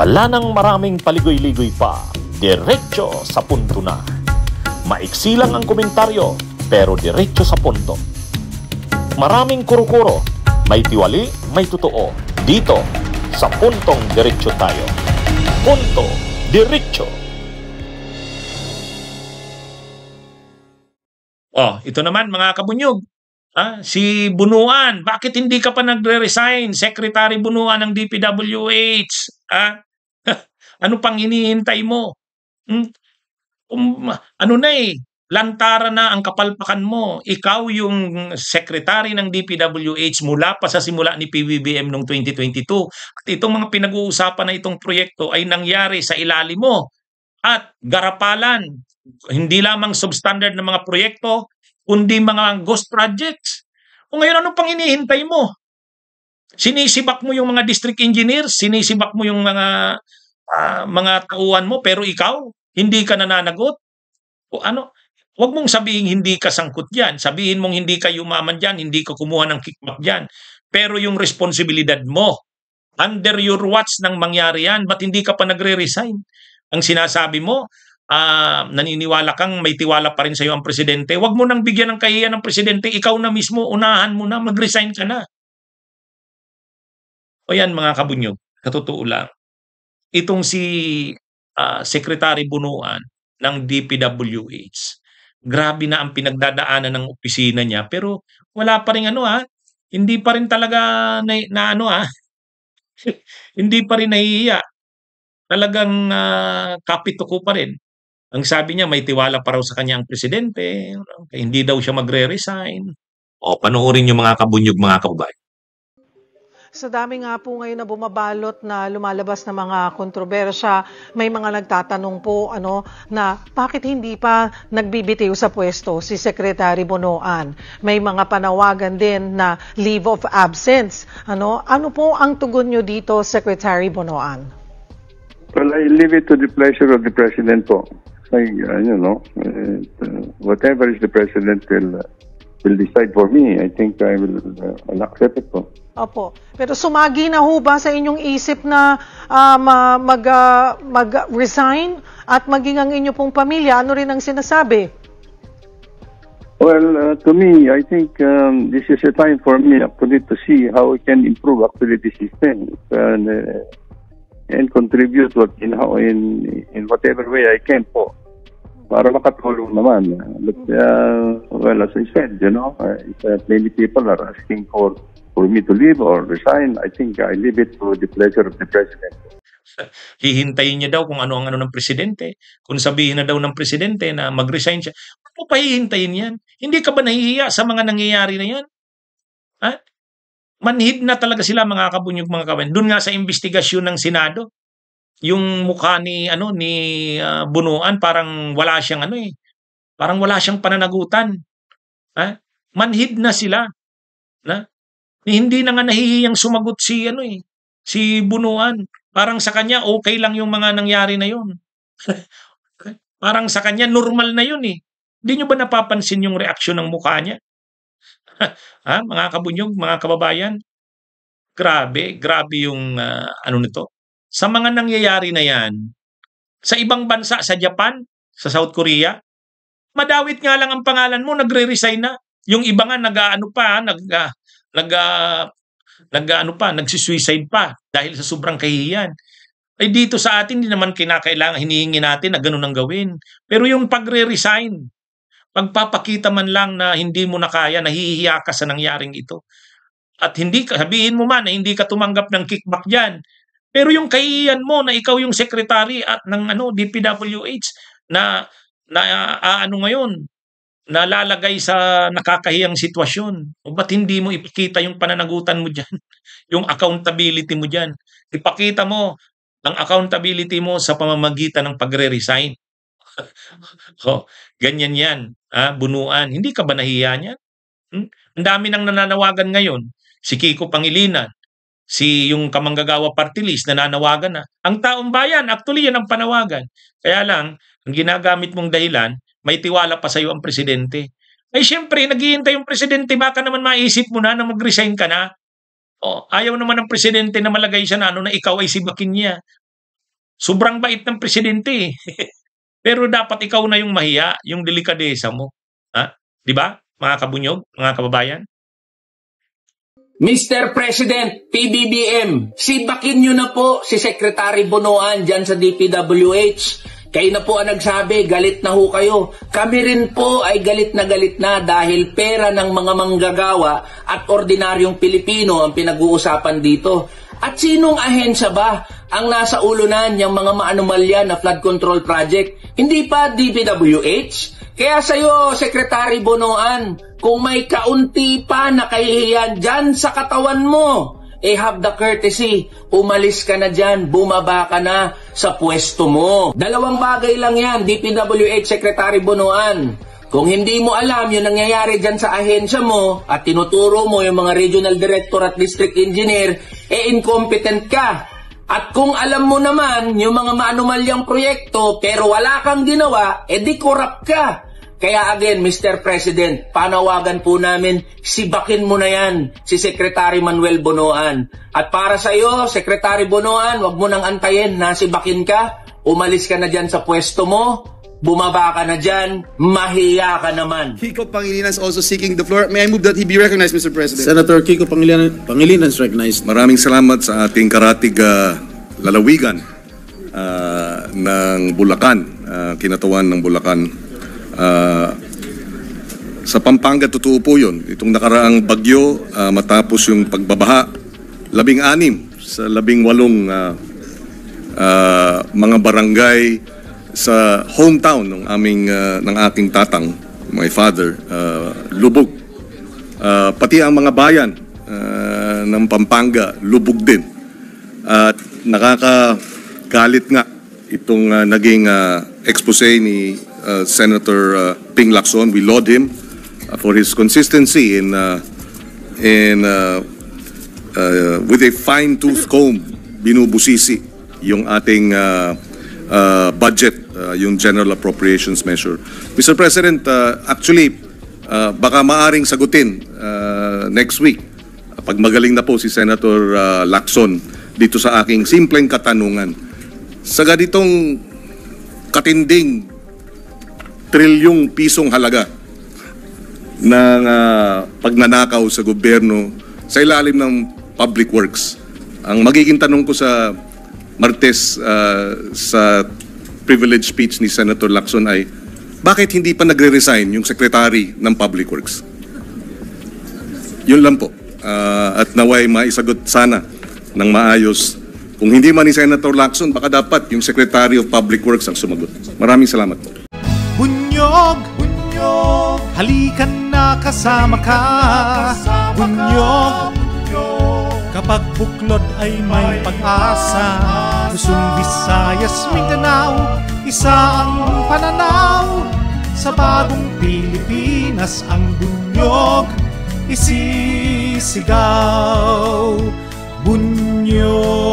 Wala nang maraming paligoy-ligoy pa, diretso sa punto na. Maiksi lang ang komentaryo, pero diretso sa punto. Maraming kuro-kuro, may tiwali, may totoo. Dito, sa puntong diretso tayo. Punto diretso. Oh, ito naman mga kabunyog. Si Bunuan, bakit hindi ka pa nagre-resign? Secretary Bunuan ng DPWH. Ano pang hinihintay mo? Ano na lantara na ang kapalpakan mo. Ikaw yung secretary ng DPWH mula pa sa simula ni PBBM noong 2022. At itong mga pinag-uusapan na itong proyekto ay nangyari sa ilalim mo. At garapalan, hindi lamang substandard na mga proyekto, kundi mga ghost projects. O ngayon, ano pang hinihintay mo? Sinisibak mo yung mga district engineers, sinisibak mo yung mga tauhan mo, pero ikaw, hindi ka nananagot? O ano? Huwag mong sabihin hindi ka sangkot dyan. Sabihin mong hindi ka yumaman dyan, hindi ka kumuha ng kickback dyan. Pero yung responsibilidad mo, under your watch nang mangyari yan, ba't hindi ka pa nagre-resign? Ang sinasabi mo, naniniwala kang may tiwala pa rin sa iyo ang presidente. Huwag mo nang bigyan ng kahihiyan ng presidente. Ikaw na mismo, unahan mo na, mag-resign ka na. O yan mga kabunyog, katotoo lang. Itong si Secretary Bunuan ng DPWH, grabe na ang pinagdadaanan ng opisina niya, pero wala pa rin hindi pa rin talaga hindi pa rin nahihiya. Talagang kapituko pa rin. Ang sabi niya, may tiwala pa raw sa kanya ang presidente, hindi daw siya magre-resign. O, panoorin niyo mga kabunyog, mga kababayan. Sa dami nga po ngayon na bumabalot na lumalabas na mga kontrobersya, may mga nagtatanong po na bakit hindi pa nagbibitiw sa pwesto si Secretary Bunuan. May mga panawagan din na leave of absence. Ano po ang tugon nyo dito, Secretary Bunuan? Well, I leave it to the pleasure of the President po. Whatever is the President will decide for me. I think I'll accept it po. Opo. Pero sumagi na ho ba sa inyong isip na mag-resign at maging ang inyo pong pamilya? Ano rin ang sinasabi? Well, to me, I think this is a time for me actually to see how we can improve actually the system and contribute in whatever way I can po para makatulong naman. But, well, as I said, if many people are asking for me to leave or resign, I think I leave it to the pleasure of the President. Hihintayin niya daw kung ano ang ng presidente. Kung sabihin na daw ng presidente na mag-resign siya, ano pa hihintayin yan? Hindi ka ba nahihiya sa mga nangyayari na yan? Manhid na talaga sila mga kabunyog, mga kawan. Doon nga sa investigasyon ng Senado, yung mukha ni Bunuan parang wala siyang parang wala siyang pananagutan. Manhid na sila. Hindi na nga nahihiyang sumagot si Bunuan. Parang sa kanya okay lang yung mga nangyari na yun. Parang sa kanya normal na yun Hindi nyo ba napapansin yung reaksyon ng mukha niya? Mga kabunyog, mga kababayan, grabe yung nito. Sa mga nangyayari na yan, sa ibang bansa, sa Japan, sa South Korea, madawit nga lang ang pangalan mo, nagre-resign na. Yung iba nga nagsisuicide pa dahil sa sobrang kahihiyan. Ay dito sa atin, hindi naman kinakailangan, hinihingi natin na ganun ang gawin. Pero yung pagre-resign, pagpapakita man lang na hindi mo na kaya, nahihiya ka sa nangyaring ito. At sabihin mo man na hindi ka tumanggap ng kickback dyan. Pero yung kahihiyan mo na ikaw yung secretary at ng DPWH na ngayon, nalalagay sa nakakahiyang sitwasyon. O ba't hindi mo ipakita yung pananagutan mo dyan? Yung accountability mo dyan. Ipakita mo ang accountability mo sa pamamagitan ng pagre-resign. Ganyan yan. Bunuan. Hindi ka ba nahiya niyan? Ang dami nang nananawagan ngayon. Si Kiko Pangilinan, yung Kamanggagawa Party List, nananawagan na. Ang taong bayan, actually yan ang panawagan. Kaya lang, ang ginagamit mong dahilan, may tiwala pa sa iyo ang presidente. Ay siyempre, naghihintay yung presidente, baka naman maisip mo na mag-resign ka na. Ayaw naman ng presidente na malagay siya na ikaw ay sibakin niya. Sobrang bait ng presidente eh. Pero dapat ikaw na yung mahiya, yung delikadesa mo. Ha? 'Di ba? Mga kabunyog, mga kababayan? Mr. President, PBBM, sibakin nyo na po si Secretary Bonoan dyan sa DPWH. Kayo na po ang nagsabi, galit na ho kayo. Kami rin po ay galit na dahil pera ng mga manggagawa at ordinaryong Pilipino ang pinag-uusapan dito. At sinong ahensya ba ang nasa ulunan ng mga maanomalya na flood control project? Hindi pa DPWH? Kaya sa'yo, Secretary Bonoan, kung may kaunti pa na kahihiyan dyan sa katawan mo, have the courtesy, umalis ka na dyan, bumaba ka na sa pwesto mo. Dalawang bagay lang yan, DPWH Secretary Bonoan. Kung hindi mo alam yung nangyayari dyan sa ahensya mo at tinuturo mo yung mga regional director at district engineer, incompetent ka. At kung alam mo naman yung mga maanumalyang proyekto pero wala kang ginawa, di corrupt ka. Kaya again, Mr. President, panawagan po namin, sibakin mo na yan si Secretary Manuel Bonoan. At para sa iyo, Secretary Bonoan, wag mo nang antayin na sibakin ka, umalis ka na dyan sa pwesto mo, bumaba ka na dyan, mahiya ka naman. Kiko Pangilinan is also seeking the floor. May I move that he be recognized, Mr. President? Senator Kiko Pangilinan is recognized. Maraming salamat sa ating karatig lalawigan ng Bulacan, kinatawan ng Bulacan. Sa Pampanga, totoo po yun. Itong nakaraang bagyo, matapos yung pagbabaha, 16 sa 18 mga barangay sa hometown ng aking tatang, my father, lubog. Pati ang mga bayan ng Pampanga, lubog din. At nakakagalit nga itong naging expose ni Senator Ping Lacson. We laud him for his consistency in with a fine-tooth comb binubusisi yung ating budget, yung General Appropriations Measure. Mr. President, actually, baka maaring sagutin next week pag magaling na po si Senator Lacson dito sa aking simpleng katanungan. Sa ganitong katinding trilyong pisong halaga ng pagnanakaw sa gobyerno sa ilalim ng public works. Ang magiging tanong ko sa Martes sa privilege speech ni Senator Lacson ay, bakit hindi pa nagre-resign yung Secretary ng Public Works? Yun lang po. At naway maisagot sana ng maayos. Kung hindi man ni Senator Lacson, baka dapat yung Secretary of Public Works ang sumagot. Maraming salamat po. Bunyog, halikan na kasama ka. Bunyog, kapag buklod ay may pag-asa. Luzon, Visayas, Mindanao, isa ang pananaw. Sa bagong Pilipinas ang bunyog isisigaw. Bunyog.